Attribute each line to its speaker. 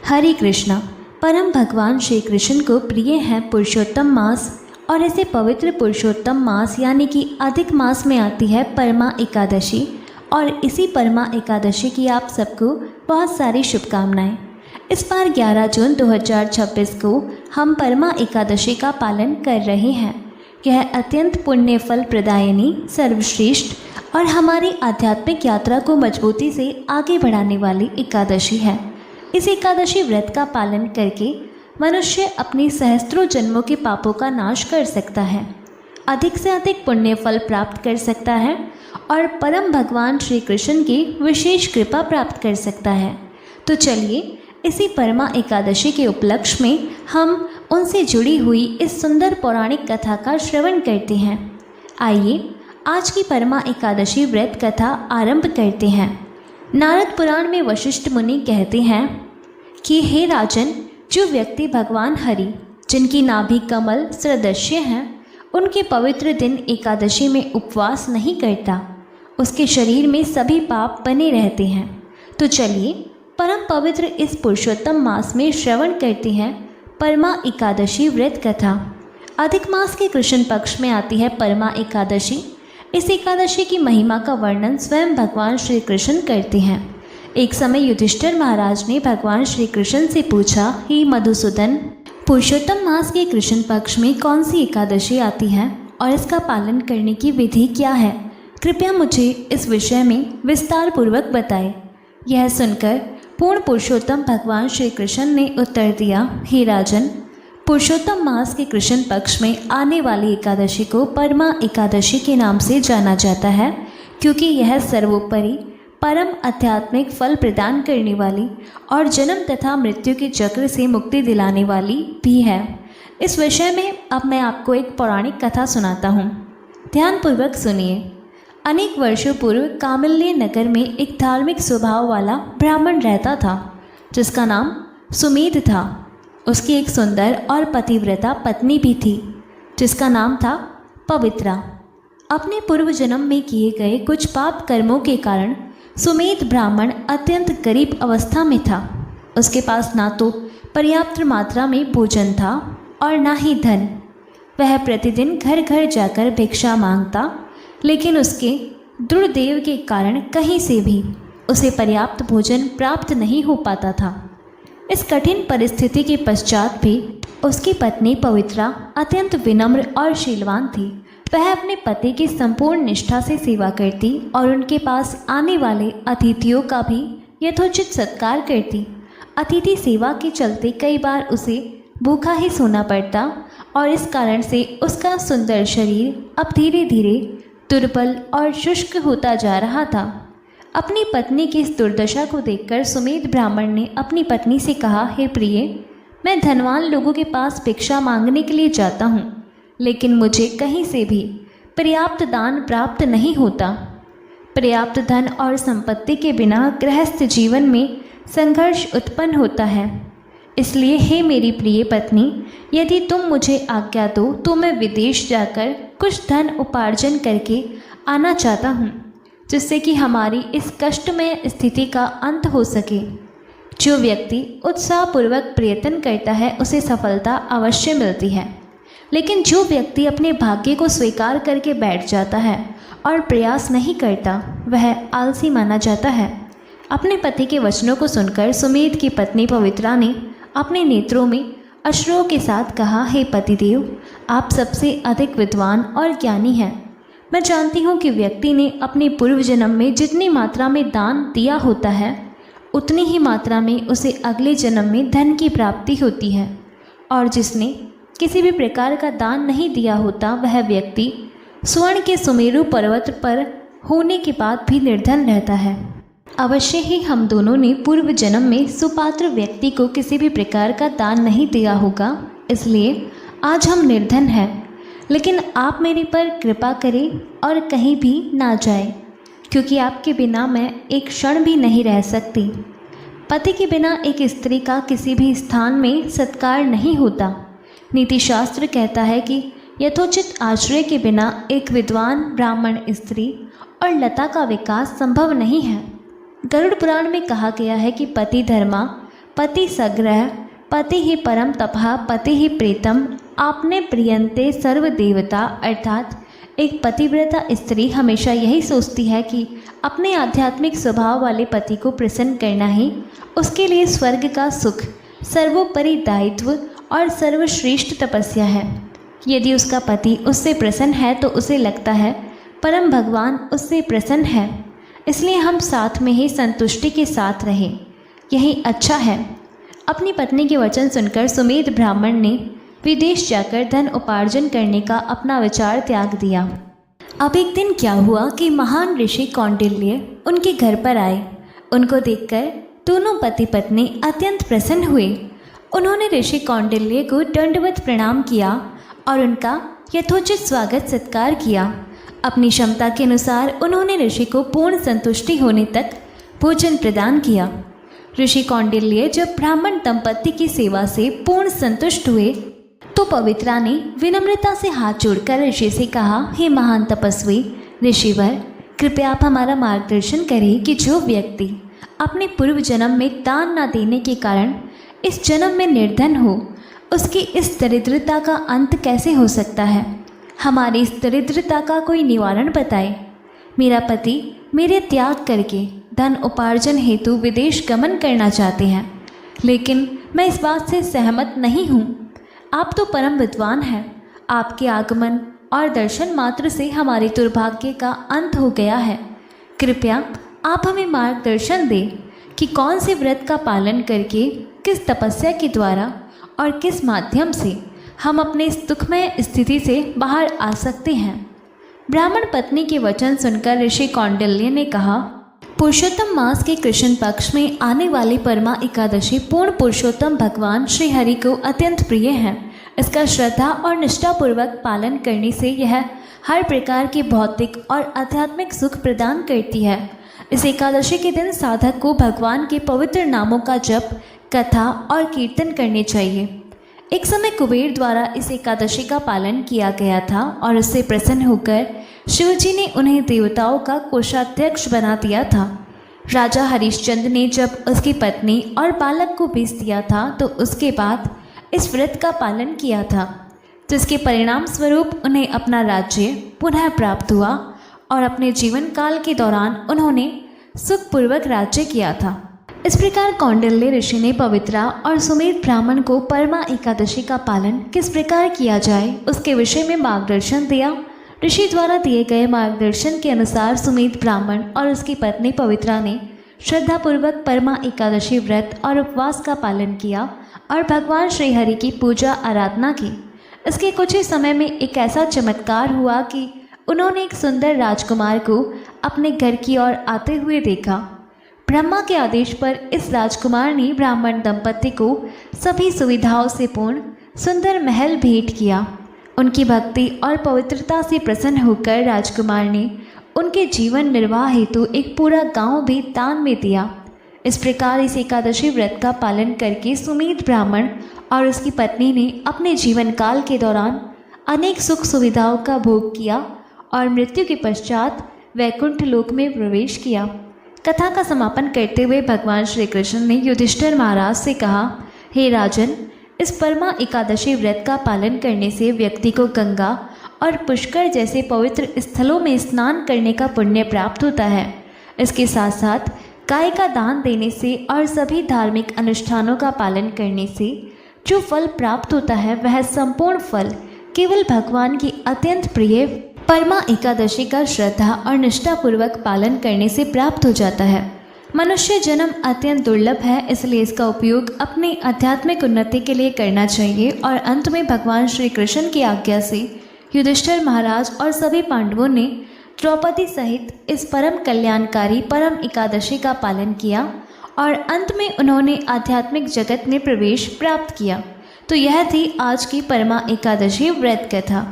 Speaker 1: हरे कृष्णा। परम भगवान श्री कृष्ण को प्रिय है पुरुषोत्तम मास, और ऐसे पवित्र पुरुषोत्तम मास यानी कि अधिक मास में आती है परमा एकादशी। और इसी परमा एकादशी की आप सबको बहुत सारी शुभकामनाएं। इस बार 11 जून 2026 को हम परमा एकादशी का पालन कर रहे हैं। यह अत्यंत पुण्य फल प्रदायिनी, सर्वश्रेष्ठ और हमारी आध्यात्मिक यात्रा को मजबूती से आगे बढ़ाने वाली एकादशी है। इस एकादशी व्रत का पालन करके मनुष्य अपनी सहस्त्रों जन्मों के पापों का नाश कर सकता है, अधिक से अधिक पुण्य फल प्राप्त कर सकता है और परम भगवान श्री कृष्ण की विशेष कृपा प्राप्त कर सकता है। तो चलिए इसी परमा एकादशी के उपलक्ष्य में हम उनसे जुड़ी हुई इस सुंदर पौराणिक कथा का श्रवण करते हैं। आइए आज की परमा एकादशी व्रत कथा आरंभ करते हैं। नारद पुराण में वशिष्ठ मुनि कहते हैं कि हे राजन, जो व्यक्ति भगवान हरि जिनकी नाभि कमल सदृश्य हैं, उनके पवित्र दिन एकादशी में उपवास नहीं करता, उसके शरीर में सभी पाप बने रहते हैं। तो चलिए परम पवित्र इस पुरुषोत्तम मास में श्रवण करते हैं परमा एकादशी व्रत कथा। अधिक मास के कृष्ण पक्ष में आती है परमा एकादशी। इस एकादशी की महिमा का वर्णन स्वयं भगवान श्री कृष्ण करते हैं। एक समय युधिष्ठिर महाराज ने भगवान श्री कृष्ण से पूछा, हे मधुसूदन, पुरुषोत्तम मास के कृष्ण पक्ष में कौन सी एकादशी आती है और इसका पालन करने की विधि क्या है? कृपया मुझे इस विषय में विस्तार पूर्वक बताएं। यह सुनकर पूर्ण पुरुषोत्तम भगवान श्री कृष्ण ने उत्तर दिया, हे राजन, पुरुषोत्तम मास के कृष्ण पक्ष में आने वाली एकादशी को परमा एकादशी के नाम से जाना जाता है, क्योंकि यह सर्वोपरि परम आध्यात्मिक फल प्रदान करने वाली और जन्म तथा मृत्यु के चक्र से मुक्ति दिलाने वाली भी है। इस विषय में अब मैं आपको एक पौराणिक कथा सुनाता हूँ। ध्यानपूर्वक सुनिए। अनेक वर्षों पूर्व कामिल्य नगर में एक धार्मिक स्वभाव वाला ब्राह्मण रहता था, जिसका नाम सुमेध था। उसकी एक सुंदर और पतिव्रता पत्नी भी थी, जिसका नाम था पवित्रा। अपने पूर्व जन्म में किए गए कुछ पाप कर्मों के कारण सुमेध ब्राह्मण अत्यंत गरीब अवस्था में था। उसके पास ना तो पर्याप्त मात्रा में भोजन था और ना ही धन। वह प्रतिदिन घर घर जाकर भिक्षा मांगता, लेकिन उसके दुर्देव के कारण कहीं से भी उसे पर्याप्त भोजन प्राप्त नहीं हो पाता था। इस कठिन परिस्थिति के पश्चात भी उसकी पत्नी पवित्रा अत्यंत विनम्र और शीलवान थी। वह अपने पति की संपूर्ण निष्ठा से सेवा करती और उनके पास आने वाले अतिथियों का भी यथोचित सत्कार करती। अतिथि सेवा के चलते कई बार उसे भूखा ही सोना पड़ता और इस कारण से उसका सुंदर शरीर अब धीरे धीरे दुर्बल और शुष्क होता जा रहा था। अपनी पत्नी की इस दुर्दशा को देखकर सुमेध ब्राह्मण ने अपनी पत्नी से कहा, हे प्रिय, मैं धनवान लोगों के पास भिक्षा मांगने के लिए जाता हूँ, लेकिन मुझे कहीं से भी पर्याप्त दान प्राप्त नहीं होता। पर्याप्त धन और संपत्ति के बिना गृहस्थ जीवन में संघर्ष उत्पन्न होता है। इसलिए हे मेरी प्रिय पत्नी, यदि तुम मुझे आज्ञा दो तो मैं विदेश जाकर कुछ धन उपार्जन करके आना चाहता हूँ, जिससे कि हमारी इस कष्टमय स्थिति का अंत हो सके। जो व्यक्ति उत्साहपूर्वक प्रयत्न करता है उसे सफलता अवश्य मिलती है, लेकिन जो व्यक्ति अपने भाग्य को स्वीकार करके बैठ जाता है और प्रयास नहीं करता, वह आलसी माना जाता है। अपने पति के वचनों को सुनकर सुमेध की पत्नी पवित्रा ने अपने नेत्रों में अश्रुओं के साथ कहा, हे पतिदेव, आप सबसे अधिक विद्वान और ज्ञानी हैं। मैं जानती हूँ कि व्यक्ति ने अपने पूर्व जन्म में जितनी मात्रा में दान दिया होता है, उतनी ही मात्रा में उसे अगले जन्म में धन की प्राप्ति होती है, और जिसने किसी भी प्रकार का दान नहीं दिया होता, वह व्यक्ति स्वर्ण के सुमेरु पर्वत पर होने के बाद भी निर्धन रहता है। अवश्य ही हम दोनों ने पूर्व जन्म में सुपात्र व्यक्ति को किसी भी प्रकार का दान नहीं दिया होगा, इसलिए आज हम निर्धन हैं। लेकिन आप मेरे पर कृपा करें और कहीं भी ना जाएं, क्योंकि आपके बिना मैं एक क्षण भी नहीं रह सकती। पति के बिना एक स्त्री का किसी भी स्थान में सत्कार नहीं होता। नीतिशास्त्र कहता है कि यथोचित आश्रय के बिना एक विद्वान ब्राह्मण स्त्री और लता का विकास संभव नहीं है। गरुड़ पुराण में कहा गया है कि पति धर्मा पति सग्रह, पति ही परम तपः, पति ही प्रीतम, आपने प्रियंते सर्व देवता। अर्थात एक पतिव्रता स्त्री हमेशा यही सोचती है कि अपने आध्यात्मिक स्वभाव वाले पति को प्रसन्न करना ही उसके लिए स्वर्ग का सुख, सर्वोपरि दायित्व और सर्वश्रेष्ठ तपस्या है। यदि उसका पति उससे प्रसन्न है तो उसे लगता है परम भगवान उससे प्रसन्न है, इसलिए हम साथ में ही संतुष्टि के साथ रहें, यही अच्छा है। अपनी पत्नी के वचन सुनकर सुमेध ब्राह्मण ने विदेश जाकर धन उपार्जन करने का अपना विचार त्याग दिया। अब एक दिन क्या हुआ कि महान ऋषि कौंडिल्य उनके घर पर आए। उनको देखकर दोनों पति पत्नी अत्यंत प्रसन्न हुए। उन्होंने ऋषि कौंडिल्य को दंडवत प्रणाम किया और उनका यथोचित स्वागत सत्कार किया। अपनी क्षमता के अनुसार उन्होंने ऋषि को पूर्ण संतुष्टि होने तक भोजन प्रदान किया। ऋषि कौंडिल्य जब ब्राह्मण दंपत्ति की सेवा से पूर्ण संतुष्ट हुए तो पवित्रा ने विनम्रता से हाथ जोड़कर ऋषि से कहा, हे महान तपस्वी ऋषिवर, कृपया आप हमारा मार्गदर्शन करें कि जो व्यक्ति अपने पूर्व जन्म में दान न देने के कारण इस जन्म में निर्धन हो, उसकी इस दरिद्रता का अंत कैसे हो सकता है। हमारी इस दरिद्रता का कोई निवारण बताए। मेरा पति मेरे त्याग करके धन उपार्जन हेतु विदेश गमन करना चाहते हैं, लेकिन मैं इस बात से सहमत नहीं हूँ। आप तो परम विद्वान हैं। आपके आगमन और दर्शन मात्र से हमारे दुर्भाग्य का अंत हो गया है। कृपया आप हमें मार्गदर्शन दें कि कौन से व्रत का पालन करके, किस तपस्या के द्वारा और किस माध्यम से हम अपने इस दुखमय स्थिति से बाहर आ सकते हैं। ब्राह्मण पत्नी के वचन सुनकर ऋषि कौंडिल्य ने कहा, पुरुषोत्तम मास के कृष्ण पक्ष में आने वाली परमा एकादशी पूर्ण पुरुषोत्तम भगवान श्री हरि को अत्यंत प्रिय है। इसका श्रद्धा और निष्ठापूर्वक पालन करने से यह हर प्रकार के भौतिक और आध्यात्मिक सुख प्रदान करती है। इस एकादशी के दिन साधक को भगवान के पवित्र नामों का जप, कथा और कीर्तन करने चाहिए। एक समय कुबेर द्वारा इस एकादशी का पालन किया गया था और उससे प्रसन्न होकर शिवजी ने उन्हें देवताओं का कोषाध्यक्ष बना दिया था। राजा हरिश्चंद्र ने जब उसकी पत्नी और बालक को बेच दिया था तो उसके बाद इस व्रत का पालन किया था, जिसके परिणाम स्वरूप उन्हें अपना राज्य पुनः प्राप्त हुआ और अपने जीवन काल के दौरान उन्होंने सुखपूर्वक राज्य किया था। इस प्रकार कौंडिल्य ऋषि ने पवित्रा और सुमेध ब्राह्मण को परमा एकादशी का पालन किस प्रकार किया जाए उसके विषय में मार्गदर्शन दिया। ऋषि द्वारा दिए गए मार्गदर्शन के अनुसार सुमेध ब्राह्मण और उसकी पत्नी पवित्रा ने श्रद्धापूर्वक परमा एकादशी व्रत और उपवास का पालन किया और भगवान श्री हरि की पूजा आराधना की। इसके कुछ ही समय में एक ऐसा चमत्कार हुआ कि उन्होंने एक सुंदर राजकुमार को अपने घर की ओर आते हुए देखा। ब्रह्मा के आदेश पर इस राजकुमार ने ब्राह्मण दंपत्ति को सभी सुविधाओं से पूर्ण सुंदर महल भेंट किया। उनकी भक्ति और पवित्रता से प्रसन्न होकर राजकुमार ने उनके जीवन निर्वाह हेतु एक पूरा गांव भी दान में दिया। इस प्रकार इस एकादशी व्रत का पालन करके सुमेध ब्राह्मण और उसकी पत्नी ने अपने जीवन काल के दौरान अनेक सुख सुविधाओं का भोग किया और मृत्यु के पश्चात वैकुंठ लोक में प्रवेश किया। कथा का समापन करते हुए भगवान श्री कृष्ण ने युधिष्ठिर महाराज से कहा, हे राजन, इस परमा एकादशी व्रत का पालन करने से व्यक्ति को गंगा और पुष्कर जैसे पवित्र स्थलों में स्नान करने का पुण्य प्राप्त होता है। इसके साथ साथ गाय का दान देने से और सभी धार्मिक अनुष्ठानों का पालन करने से जो फल प्राप्त होता है वह संपूर्ण फल केवल भगवान की अत्यंत प्रिय परमा एकादशी का श्रद्धा और निष्ठापूर्वक पालन करने से प्राप्त हो जाता है। मनुष्य जन्म अत्यंत दुर्लभ है, इसलिए इसका उपयोग अपनी आध्यात्मिक उन्नति के लिए करना चाहिए। और अंत में भगवान श्री कृष्ण की आज्ञा से युधिष्ठिर महाराज और सभी पांडवों ने द्रौपदी सहित इस परम कल्याणकारी परम एकादशी का पालन किया और अंत में उन्होंने आध्यात्मिक जगत में प्रवेश प्राप्त किया। तो यह थी आज की परमा एकादशी व्रत कथा।